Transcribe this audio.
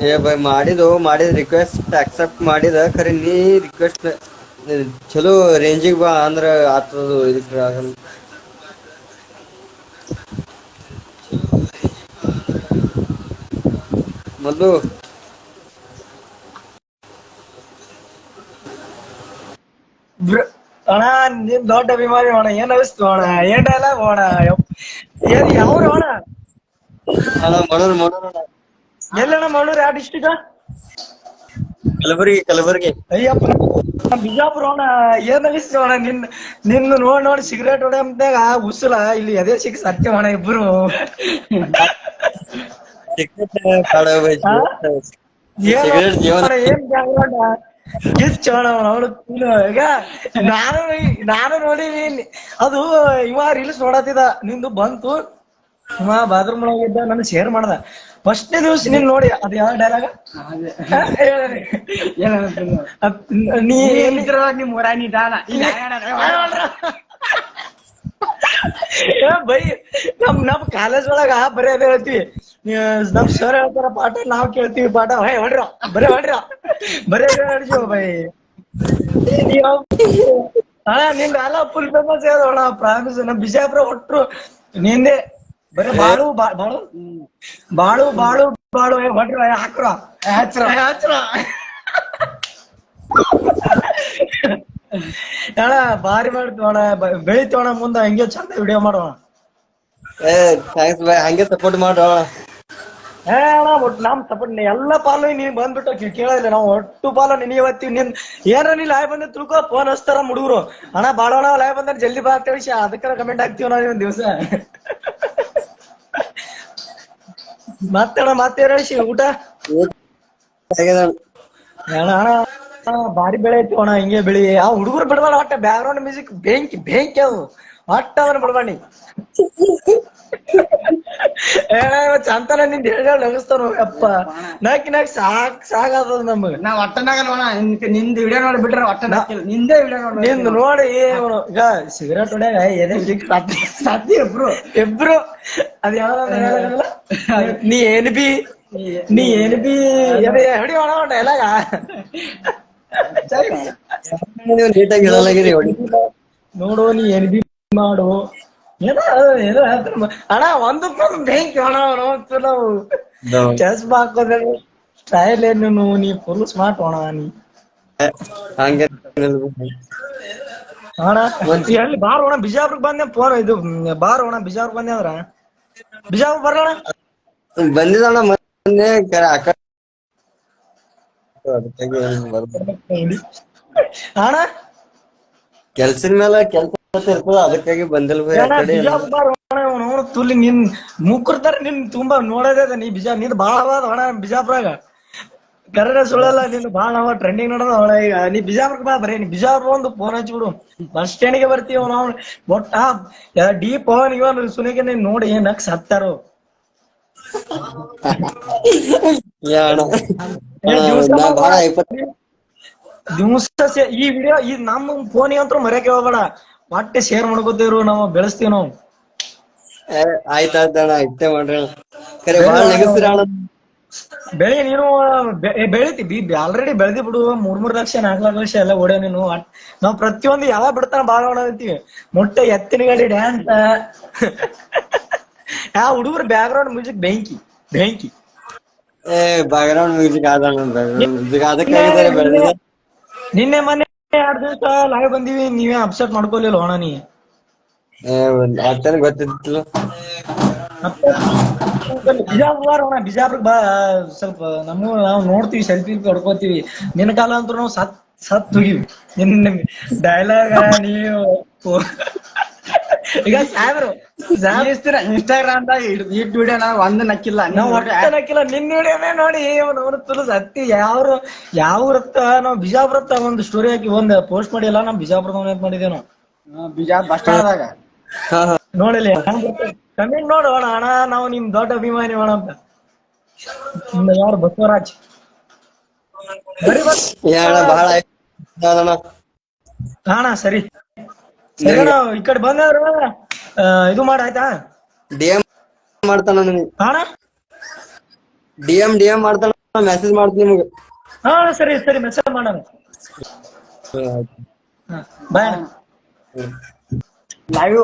ಏ ಬೈ ಮಾಡಿದ request accept ಮಾಡಿದ ಖರೆ ನೀ ರಿಕ್ವೆಸ್ಟ್ ಚಲೋ ರೇಂಜಿಗೆ ಬಾ ಅಂದ್ರ ಆತದು ಇದಕ್ಕೆ ಆಗಲ್ಲ. ಮಲ್ಲು ಅಣ್ಣ ನಿನ್ ದೊಡ್ಡ ಅಭಿಮಾನಿ ಅಣ್ಣ. ಏನ್ ಅನಿಸ್ತು ಅಣ್ಣ? ಏನ್ ಡೈಲಾಗ್ ಅಣ್ಣ? ಏನ್ ಯಾವ್ರು ಅಣ್ಣ? ಅಣ್ಣ ಮಾಡೋಣ ಎಲ್ಲಣ್ಣ ಮಾಡೋರು? ಯಾವ ಡಿಸ್ಟಿಕ್? ಕಲಬುರ್ಗಿ ಅಯ್ಯಪ್ಪ ಬಿಜಾಪುರ ಅಣ್ಣ. ಏನ್ ಅನಿಸ್ತು ಅಣ್ಣ ನಿನ್ನ ನೋಡಿ ಸಿಗರೇಟ್ ಹೊಡೆಯಂತಾಗ ಉಸುಲ ಇಲ್ಲಿ ಎದೆ ಸಿಕ್ ಸತ್ಯ ಅಣ್ಣ ಇಬ್ರು. ಸಿಗರೇಟ್ ಜೀವನ. ಏನ್ ಕಿಚ್ಚೋಣ ಅವಳು ಈಗ ನಾನು ನೋಡಿದೀನಿ ಅದು. ಇವ ರೀಲ್ಸ್ ನೋಡತ್ತಿದ ನಿಂದು ಬಂತು. ಇವ ಬಾತ್ರೂಮ್ ಒಳಗಿದ್ದ ನನ್ನ ಶೇರ್ ಮಾಡ್ದ. ಫಸ್ಟ್ನೇ ದಿವ್ಸ ನೀನ್ ನೋಡಿ ಅದ್ ಯಾವ ಡೈಲಾಗ ನೀ ನಿಮ್ ಊರಾನಿ ಬೈ ನಮ್ ಕಾಲೇಜ್ ಒಳಗ ಬರೀ ಅದೇ ಹೇಳ್ತೀವಿ. ನಮ್ ಸರ್ ಹೇಳ್ತಾರ ಪಾಠ, ನಾವ್ ಕೇಳ್ತೀವಿ ಪಾಠ. ಹೊಡ್ರ ಬರೀ ನಡ್ಸೀವ ಬೈ. ಅಣ್ಣ ನಿಂದ ಎಲ್ಲ ಫುಲ್ ಫೇಮಸ್ ಅಣ್ಣ. ಪ್ರಾಮಿಸ್ ನಮ್ ಬಿಜಾಪುರ ಒಟ್ರು ನಿಂದೆ ಬರೀ ಬಾಳು ಹೊಡ್ರ ಹಾಕ್ರ ಅಣ್ಣ. ಭಾರಿ ಮಾಡ್ತೀವಿ ಅಣ್ಣ, ಬೆಳಿತೀವಣ್ಣ ಮುಂದ. ಹಂಗೆ ಚಂದ ವಿಡಿಯೋ ಮಾಡೋಣ. ಥ್ಯಾಂಕ್ಸ್ ಬೈ, ಹಂಗೆ ಸಪೋರ್ಟ್ ಮಾಡೋ. ಅಣ್ಣ ಒಟ್ಟು ನಮ್ ಸಪೋರ್ಟ್ ಎಲ್ಲ ಪಾಲು ನೀವ್ ಬಂದ್ಬಿಟ್ಟು ಕೇಳಿಲ್ಲ. ನಾವು ಒಟ್ಟು ಪಾಲು ನಿನಗೆ ಓದ್ತೀವಿ. ಏನ ನೀ ಲಾಯ್ ಬಂದ ತಿಳ್ಕೊ, ಫೋನ್ ಹಚ್ತಾರ ಹುಡುಗರು. ಅಣ್ಣ ಬಾಳೋಣ ಲಾಯ್ ಬಂದ್ರೆ ಜಲ್ದಿ ಬಾ ಅಂತ ವಿಷಯ. ಅದಕ್ಕೆ ಕಮೆಂಟ್ ಹಾಕ್ತೀವಿ ನಾವು ಒಂದ್ ದಿವಸ. ಮತ್ತೆ ವಿಷಯ ಊಟ ಅಣ್ಣ ಭಾರಿ ಬೆಳೆ ಐತಿ ಅಣ್ಣ. ಹಿಂಗೆ ಬೆಳಿ. ಆ ಹುಡುಗರು ಬಿಡ್ಬಾಳ ಒಟ್ಟ. ಬ್ಯಾಕ್ ಗ್ರೌಂಡ್ ಮ್ಯೂಸಿಕ್ ಬೆಂಕಿ ಅದು ಒಟ್ಟ ಅದನ್ನ ಬಿಡ್ಬಾಣಿ. ಚಂತನ ನಿಂದ ಹೇಳ ನಗಸ್ತಾನ ಅಪ್ಪ. ನಾಕಿ ಸಾಕಾದ ನಮಗ. ನಾ ಒಟ್ಟನಾಗಲ್ಲ ನಿಂದ ವಿಡಿಯೋ ನೋಡಿ ಬಿಟ್ರೆ ಒಟ್ಟ ನಿಂದೇ ವಿಡಿಯೋ ನೋಡಿ ನಿಂದ ನೋಡಿ ಈಗ ಸಿಗರೇಟ್ ಹೊಡ್ಯಾಗ ಎದೆ ಸಾಧ್ಯ ಇಬ್ರು ಅದ್ ಯಾವ್ದಲ್ಲ. ನೀ ಏನ್ ಬಿ ಹೊಡಿ ಒಣ ಡೈಲಾಗ ನೀಟಾಗಿ ಹೇಳಲಾಗಿರಿ. ನೋಡು ನೀ ಏನ್ ಬಿ ಮಾಡು ಏನೋ ಅಣ್ಣ. ಒಂದಕ್ಕೊಂದು ಬೆಂಕಿ ಅಣ್ಣ. ನಾವು ಚಸ್ಮಾ ಹಾಕೋದ ಸ್ಟೈಲ್ ಏನು, ನೀ ಫುಲ್ ಸ್ಮಾರ್ಟ್ ಅಣ್ಣ ನೀ. ಹಂಗೆ ಅಣ್ಣ ಎಲ್ಲಿ ಬಾರ್ ಅಣ್ಣ ಬಿಜಾಪುರಕ್ಕೆ ಬಂದೆ. ಫೋನ್ ಇದು ಬಾರ್ ಅಣ್ಣ ಬಿಜಾಪುರ ಬಂದೆ ಅಂದ್ರ ಬಿಜಾಪುರ ಬರೋಣ. ಬಂದಿದ್ದಣ್ಣ ಮೊನ್ನೆ ಅಣ್ಣ ಕೆಲ್ಸದ ಮೇಲೆ ಕೆಲ್ಸ ಇರ್ತದ, ಅದಕ್ಕಾಗಿ ಬಂದಿಲ್ಲ. ತುಲಿ ನಿನ್ ಮುಕ್ಕರ್ತಾರ. ನಿನ್ ತುಂಬಾ ನೋಡೋದ ನೀ ನಿಂದ ಬಾಳ ಅವಾದ ಅಣ್ಣ ಬಿಜಾಪುರಾಗ. ಕನ್ನಡ ಸುಳ್ಳಲ್ಲ, ನಿನ್ ಬಾಳ ಟ್ರೆಂಡಿಂಗ್ ನೋಡೋದ ಅವಳ. ಈಗ ನೀ ಬಿಜಾಪುರಕ್ಕೆ ಬಾ. ಬರೀ ನೀ ಬಿಜಾಪುರ ಒಂದು ಫೋನ್ ಹಚ್ಚಿಬಿಡು. ಬಸ್ ಸ್ಟ್ಯಾಂಡ್ಗೆ ಬರ್ತೀವ ನಾವು. ಒಟ್ಟ ಡಿ ಪವನ್ ಇವನ್ ಸುನಿಗೆ ನೀನ್ ನೋಡಿ ನಕ್ಸ್ ಹತ್ತಾರು. ದಿವಸ ಈ ವಿಡಿಯೋ ಈ ನಮ್ಮ ಫೋನಿಗೆ ಅಂತೂ ಮರ್ಯಾಕೆ ಹೋಗ್ಬೇಡ. ಒಟ್ಟೆ ಶೇರ್ ಮಾಡ್ಕೋತೀವ್ರು, ನಾವು ಬೆಳೆಸ್ತೀವಿ ನಾವು. ಆಯ್ತಾಯ್ತಣ್ಣ, ಇಷ್ಟೇ ಮಾಡ್ರಿ. ಬೆಳಿ ನೀನು ಬೆಳಿತಿ ಆಲ್ರೆಡಿ ಬೆಳೆದಿ ಬಿಡು. 3 ಲಕ್ಷ 4 ಲಕ್ಷ ಎಲ್ಲ ಓಡ್ಯ ನೀನು. ನಾವ್ ಪ್ರತಿಯೊಂದು ಯಾವ ಬಿಡ್ತಾನ ಬಾಳ ನೋಡಂತೀವಿ. ಮೊಟ್ಟೆ ಎತ್ತಿನ ಗಾಡಿ ಡ್ಯಾನ್ಸ್. ಆ ಹುಡುಗರು ಬ್ಯಾಕ್ ಗ್ರೌಂಡ್ ಮ್ಯೂಸಿಕ್ ಬೆಂಕಿ. ಬ್ಯಾಕ್ ಗ್ರೌಂಡ್ ಮ್ಯೂಸಿಕ್ ಅದಕ್ಕಾಗಿದ್ದಾರೆ ಬೆಳೆದಿದೆ. ನಿನ್ನೆ ಮೊನ್ನೆ 2 ದಿವಸ ಲೈವ್ ಬಂದಿವಿ. ನೀವೇ ಅಪ್ಸೆಟ್ ಮಾಡ್ಕೊಲಿಲ್ಲ ಅಣ್ಣ ನೀ. ಗೊತ್ತಿತ್ತು. ಬಿಜಾಪುರಕ್ಕೆ ಬಾ. ಸ್ವಲ್ಪ ನಾವು ನೋಡ್ತೀವಿ, ಸೆಲ್ಫಿ ಹೊಡ್ಕೋತೀವಿ. ನಿನ್ನ ಕಾಲ ಅಂತೂ ನಾವು ಸತ್ ಹೋಗಿವಿ. ನಿನ್ನ ಡೈಲಾಗ ನೀವು ಈಗ ಇನ್ಸ್ಟಾಗ್ರಾಮ್ ದಾಗ ಇಟ್ ವಿಡಿಯೋ ನಾವ್ ಒಂದ್ ನಕ್ಕಿಲ್ಲ. ನಿನ್ನ ವಿಡಿಯೋನೇ ನೋಡಿ ತುಳು ಸತ್ತಿ. ಯಾವ ರಕ್ತ ನಾವ್ ಬಿಜಾಪುರತ್ತ ಒಂದು ಸ್ಟೋರಿ ಹಾಕಿ ಒಂದ್ ಪೋಸ್ಟ್ ಮಾಡಿಲ್ಲ. ನಮ್ ಬಿಜಾಪುರದ ಮಾಡಿದೇವ್ ನಾವು. ಬಿಜಾಪುರ ಬಸ್ ಸ್ಟ್ಯಾಂಡ್ ದಾಗ ನೋಡಿಲ್ಲ ಕಮೆಂಟ್ ನೋಡೋಣ ಅಣ್ಣ. ನಾವು ನಿಮ್ ದೊಡ್ಡ ಅಭಿಮಾನಿ ಅಣ್ಣ ಅಂತ. ಯಾರು ಬಸವರಾಜ್ ಬಹಳ ಅಣ್ಣ. ಸರಿ ಅಣ್ಣ, ಈ ಕಡೆ ಬಂದ್ರ ಇದು ಮಾಡ ಆಯ್ತಾ. DM ಮಾಡ್ತಾನ ಅಣ್ಣ DM ಮಾಡ್ತಾನ. ಮೆಸೇಜ್ ಮಾಡ್ತೀನಿ ನಿಮ್ಗೆ. ಹಾ ಸರಿ ಸರಿ ಮೆಸೇಜ್ ಮಾಡೋಣ. ಬಾಯ್. ಲೈವ್